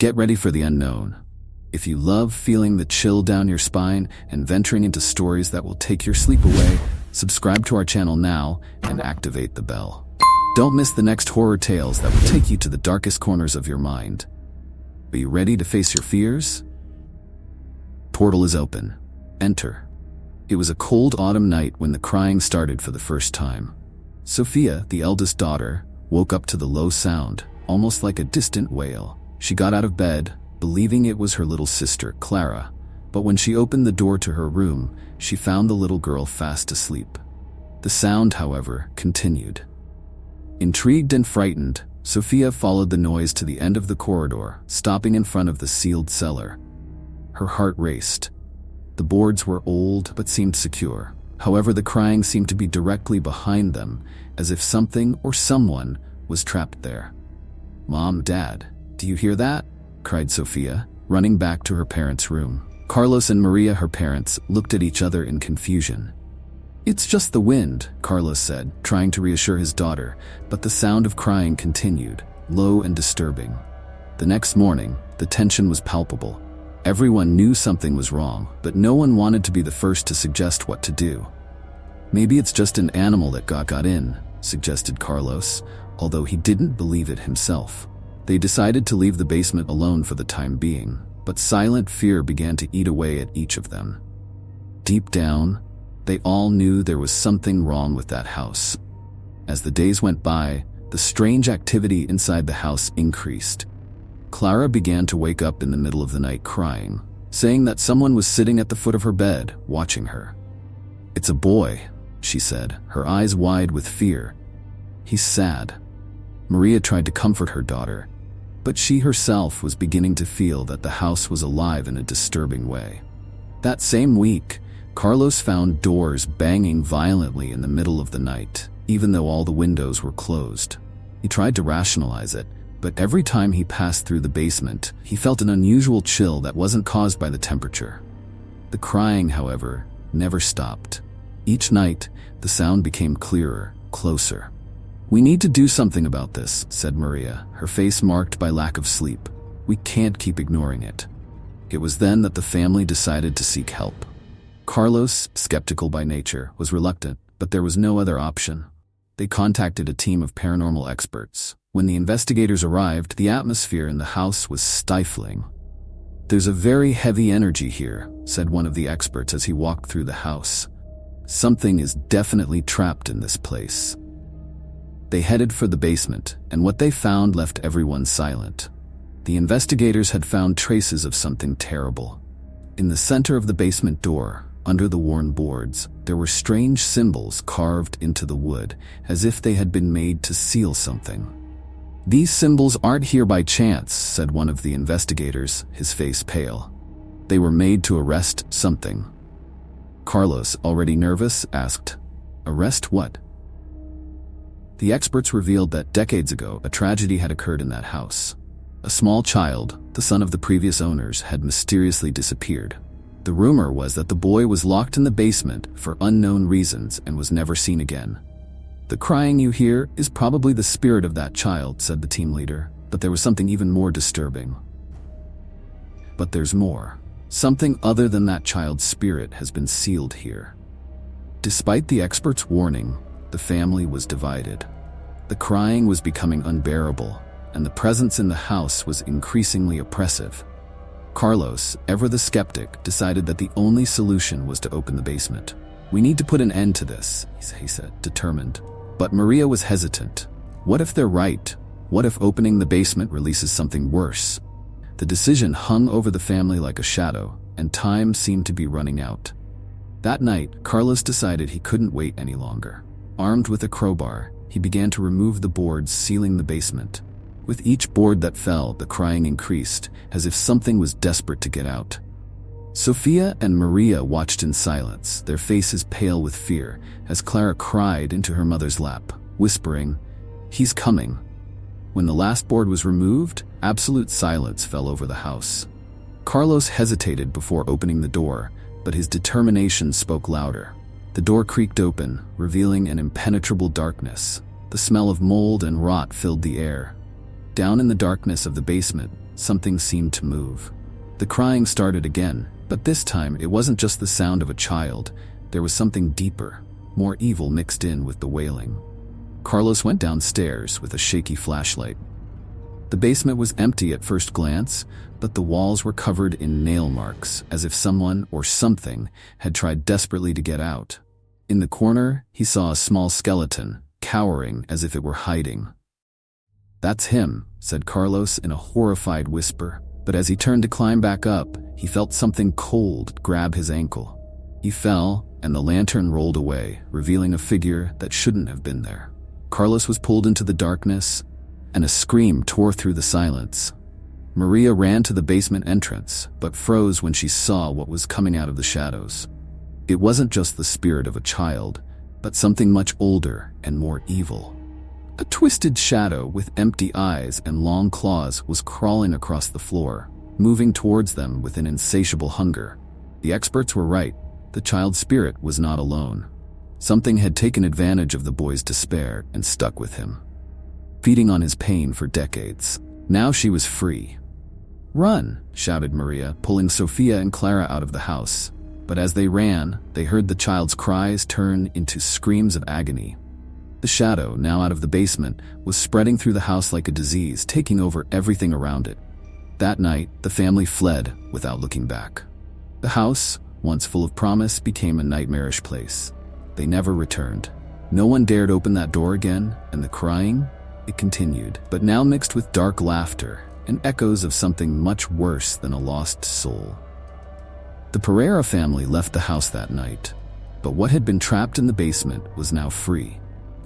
Get ready for the unknown. If you love feeling the chill down your spine and venturing into stories that will take your sleep away, subscribe to our channel now and activate the bell. Don't miss the next horror tales that will take you to the darkest corners of your mind. Are you ready to face your fears? Portal is open. Enter. It was a cold autumn night when the crying started for the first time. Sophia, the eldest daughter, woke up to the low sound, almost like a distant wail. She got out of bed, believing it was her little sister, Clara, but when she opened the door to her room, she found the little girl fast asleep. The sound, however, continued. Intrigued and frightened, Sophia followed the noise to the end of the corridor, stopping in front of the sealed cellar. Her heart raced. The boards were old but seemed secure. However, the crying seemed to be directly behind them, as if something or someone was trapped there. "Mom, Dad, do you hear that?" cried Sophia, running back to her parents' room. Carlos and Maria, her parents, looked at each other in confusion. "It's just the wind," Carlos said, trying to reassure his daughter, but the sound of crying continued, low and disturbing. The next morning, the tension was palpable. Everyone knew something was wrong, but no one wanted to be the first to suggest what to do. "Maybe it's just an animal that got in," suggested Carlos, although he didn't believe it himself. They decided to leave the basement alone for the time being, but silent fear began to eat away at each of them. Deep down, they all knew there was something wrong with that house. As the days went by, the strange activity inside the house increased. Clara began to wake up in the middle of the night crying, saying that someone was sitting at the foot of her bed, watching her. "It's a boy," she said, her eyes wide with fear. "He's sad." Maria tried to comfort her daughter, but she herself was beginning to feel that the house was alive in a disturbing way. That same week, Carlos found doors banging violently in the middle of the night, even though all the windows were closed. He tried to rationalize it, but every time he passed through the basement, he felt an unusual chill that wasn't caused by the temperature. The crying, however, never stopped. Each night, the sound became clearer, closer. "We need to do something about this," said Maria, her face marked by lack of sleep. "We can't keep ignoring it." It was then that the family decided to seek help. Carlos, skeptical by nature, was reluctant, but there was no other option. They contacted a team of paranormal experts. When the investigators arrived, the atmosphere in the house was stifling. "There's a very heavy energy here," said one of the experts as he walked through the house. "Something is definitely trapped in this place." They headed for the basement, and what they found left everyone silent. The investigators had found traces of something terrible. In the center of the basement door, under the worn boards, there were strange symbols carved into the wood, as if they had been made to seal something. "These symbols aren't here by chance," said one of the investigators, his face pale. "They were made to arrest something." Carlos, already nervous, asked, "Arrest what?" The experts revealed that decades ago, a tragedy had occurred in that house. A small child, the son of the previous owners, had mysteriously disappeared. The rumor was that the boy was locked in the basement for unknown reasons and was never seen again. "The crying you hear is probably the spirit of that child," said the team leader, but there was something even more disturbing. "But there's more. Something other than that child's spirit has been sealed here." Despite the experts' warning, the family was divided. The crying was becoming unbearable, and the presence in the house was increasingly oppressive. Carlos, ever the skeptic, decided that the only solution was to open the basement. "We need to put an end to this," he said, determined. But Maria was hesitant. What if they're right? What if opening the basement releases something worse? The decision hung over the family like a shadow, and time seemed to be running out. That night, Carlos decided he couldn't wait any longer. Armed with a crowbar, he began to remove the boards sealing the basement. With each board that fell, the crying increased, as if something was desperate to get out. Sophia and Maria watched in silence, their faces pale with fear, as Clara cried into her mother's lap, whispering, "He's coming." When the last board was removed, absolute silence fell over the house. Carlos hesitated before opening the door, but his determination spoke louder. The door creaked open, revealing an impenetrable darkness. The smell of mold and rot filled the air. Down in the darkness of the basement, something seemed to move. The crying started again, but this time it wasn't just the sound of a child. There was something deeper, more evil mixed in with the wailing. Carlos went downstairs with a shaky flashlight. The basement was empty at first glance, but the walls were covered in nail marks, as if someone or something had tried desperately to get out. In the corner, he saw a small skeleton, cowering as if it were hiding. "That's him," said Carlos in a horrified whisper, but as he turned to climb back up, he felt something cold grab his ankle. He fell, and the lantern rolled away, revealing a figure that shouldn't have been there. Carlos was pulled into the darkness, and a scream tore through the silence. Maria ran to the basement entrance, but froze when she saw what was coming out of the shadows. It wasn't just the spirit of a child, but something much older and more evil. A twisted shadow with empty eyes and long claws was crawling across the floor, moving towards them with an insatiable hunger. The experts were right. The child's spirit was not alone. Something had taken advantage of the boy's despair and stuck with him, feeding on his pain for decades. Now she was free. "Run!" shouted Maria, pulling Sofia and Clara out of the house. But as they ran, they heard the child's cries turn into screams of agony. The shadow, now out of the basement, was spreading through the house like a disease, taking over everything around it. That night, the family fled without looking back. The house, once full of promise, became a nightmarish place. They never returned. No one dared open that door again, and the crying, it continued, but now mixed with dark laughter and echoes of something much worse than a lost soul. The Pereira family left the house that night, but what had been trapped in the basement was now free,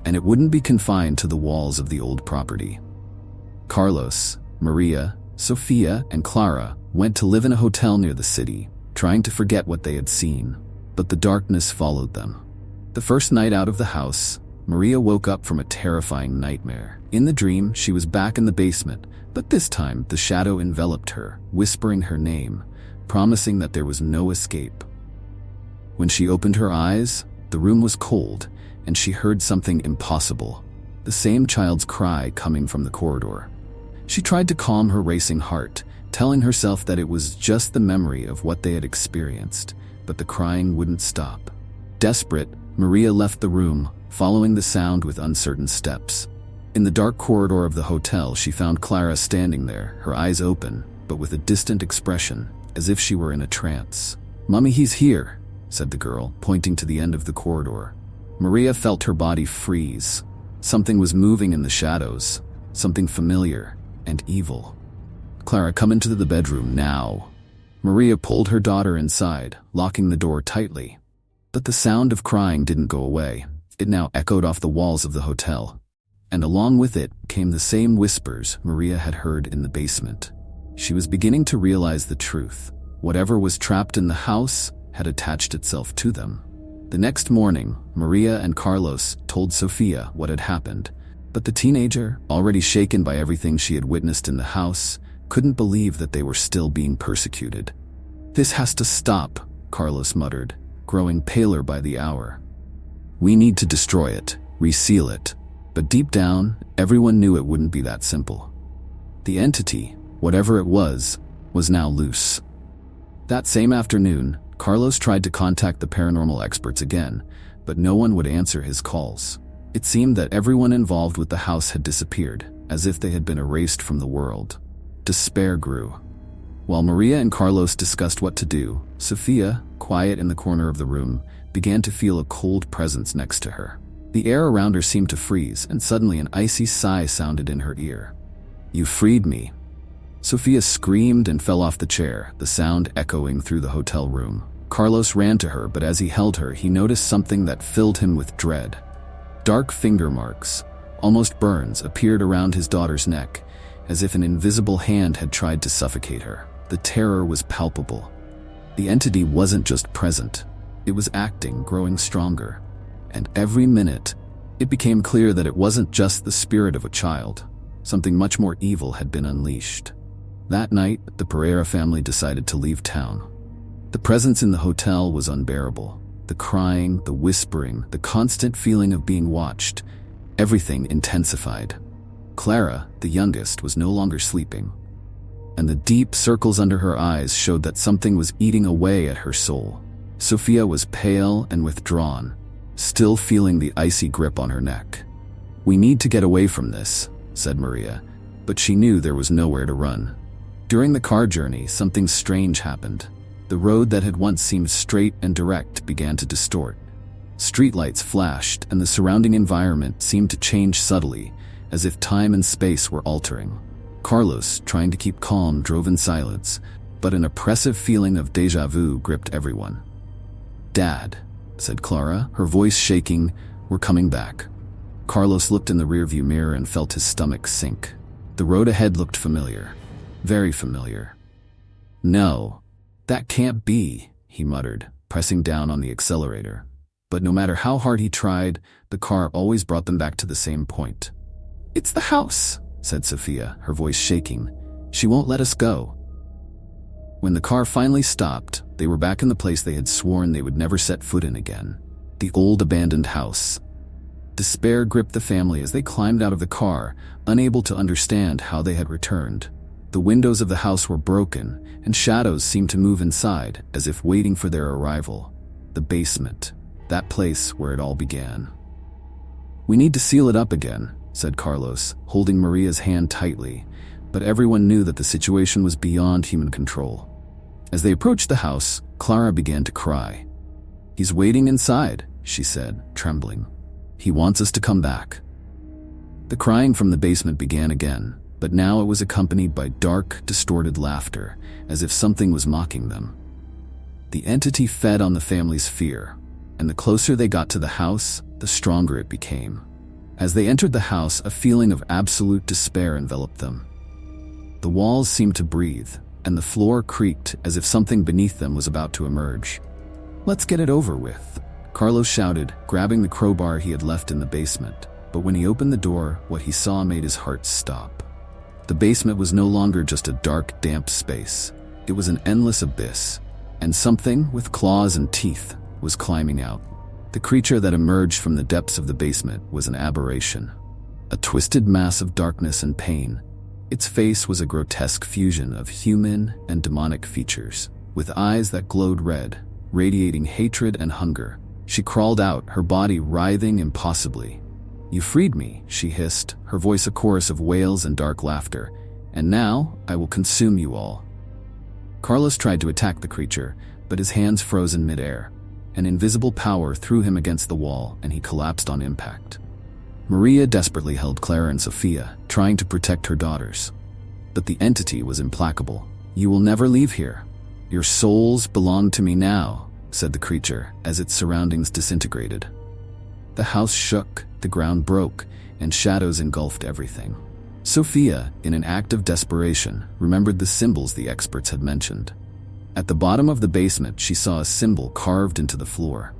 and it wouldn't be confined to the walls of the old property. Carlos, Maria, Sofia, and Clara went to live in a hotel near the city, trying to forget what they had seen, but the darkness followed them. The first night out of the house, Maria woke up from a terrifying nightmare. In the dream, she was back in the basement, but this time the shadow enveloped her, whispering her name, promising that there was no escape. When she opened her eyes, the room was cold, and she heard something impossible, the same child's cry coming from the corridor. She tried to calm her racing heart, telling herself that it was just the memory of what they had experienced, but the crying wouldn't stop. Desperate, Maria left the room, following the sound with uncertain steps. In the dark corridor of the hotel, she found Clara standing there, her eyes open, but with a distant expression, as if she were in a trance. "Mummy, he's here," said the girl, pointing to the end of the corridor. Maria felt her body freeze. Something was moving in the shadows, something familiar and evil. "Clara, come into the bedroom now." Maria pulled her daughter inside, locking the door tightly. But the sound of crying didn't go away. It now echoed off the walls of the hotel, and along with it came the same whispers Maria had heard in the basement. She was beginning to realize the truth. Whatever was trapped in the house had attached itself to them. The next morning, Maria and Carlos told Sofia what had happened, but the teenager, already shaken by everything she had witnessed in the house, couldn't believe that they were still being persecuted. "This has to stop," Carlos muttered, growing paler by the hour. "We need to destroy it, reseal it." But deep down, everyone knew it wouldn't be that simple. The entity, whatever it was now loose. That same afternoon, Carlos tried to contact the paranormal experts again, but no one would answer his calls. It seemed that everyone involved with the house had disappeared, as if they had been erased from the world. Despair grew. While Maria and Carlos discussed what to do, Sofia, quiet in the corner of the room, began to feel a cold presence next to her. The air around her seemed to freeze, and suddenly an icy sigh sounded in her ear. "You freed me." Sofia screamed and fell off the chair, the sound echoing through the hotel room. Carlos ran to her, but as he held her, he noticed something that filled him with dread. Dark finger marks, almost burns, appeared around his daughter's neck, as if an invisible hand had tried to suffocate her. The terror was palpable. The entity wasn't just present, it was acting, growing stronger. And every minute, it became clear that it wasn't just the spirit of a child. Something much more evil had been unleashed. That night, the Pereira family decided to leave town. The presence in the hotel was unbearable. The crying, the whispering, the constant feeling of being watched, everything intensified. Clara, the youngest, was no longer sleeping. and the deep circles under her eyes showed that something was eating away at her soul. Sophia was pale and withdrawn, still feeling the icy grip on her neck. "We need to get away from this," said Maria, but she knew there was nowhere to run. During the car journey, something strange happened. The road that had once seemed straight and direct began to distort. Streetlights flashed, and the surrounding environment seemed to change subtly, as if time and space were altering. Carlos, trying to keep calm, drove in silence, but an oppressive feeling of déjà vu gripped everyone. "Dad," said Clara, her voice shaking, "we're coming back." Carlos looked in the rearview mirror and felt his stomach sink. The road ahead looked familiar. Very familiar. "No, that can't be," he muttered, pressing down on the accelerator. But no matter how hard he tried, the car always brought them back to the same point. "It's the house," said Sophia, her voice shaking. "She won't let us go." When the car finally stopped, they were back in the place they had sworn they would never set foot in again. The old abandoned house. Despair gripped the family as they climbed out of the car, unable to understand how they had returned. The windows of the house were broken, and shadows seemed to move inside, as if waiting for their arrival. The basement. That place where it all began. "We need to seal it up again," said Carlos, holding Maria's hand tightly, but everyone knew that the situation was beyond human control. As they approached the house, Clara began to cry. "He's waiting inside," she said, trembling. "He wants us to come back." The crying from the basement began again, but now it was accompanied by dark, distorted laughter, as if something was mocking them. The entity fed on the family's fear, and the closer they got to the house, the stronger it became. As they entered the house, a feeling of absolute despair enveloped them. The walls seemed to breathe, and the floor creaked as if something beneath them was about to emerge. "Let's get it over with," Carlos shouted, grabbing the crowbar he had left in the basement. But when he opened the door, what he saw made his heart stop. The basement was no longer just a dark, damp space. It was an endless abyss, and something with claws and teeth was climbing out. The creature that emerged from the depths of the basement was an aberration, a twisted mass of darkness and pain. Its face was a grotesque fusion of human and demonic features, with eyes that glowed red, radiating hatred and hunger. She crawled out, her body writhing impossibly. "You freed me," she hissed, her voice a chorus of wails and dark laughter. "And now I will consume you all." Carlos tried to attack the creature, but his hands froze in midair. An invisible power threw him against the wall, and he collapsed on impact. Maria desperately held Clara and Sophia, trying to protect her daughters. But the entity was implacable. "You will never leave here. Your souls belong to me now," said the creature, as its surroundings disintegrated. The house shook, the ground broke, and shadows engulfed everything. Sophia, in an act of desperation, remembered the symbols the experts had mentioned. At the bottom of the basement, she saw a symbol carved into the floor.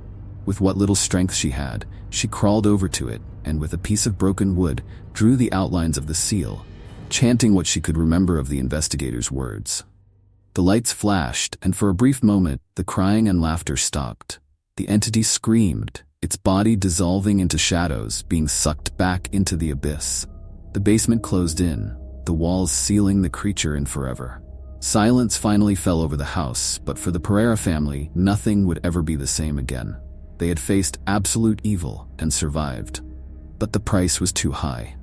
With what little strength she had, she crawled over to it, and with a piece of broken wood, drew the outlines of the seal, chanting what she could remember of the investigator's words. The lights flashed, and for a brief moment, the crying and laughter stopped. The entity screamed, its body dissolving into shadows, being sucked back into the abyss. The basement closed in, the walls sealing the creature in forever. Silence finally fell over the house, but for the Pereira family, nothing would ever be the same again. They had faced absolute evil and survived. But the price was too high.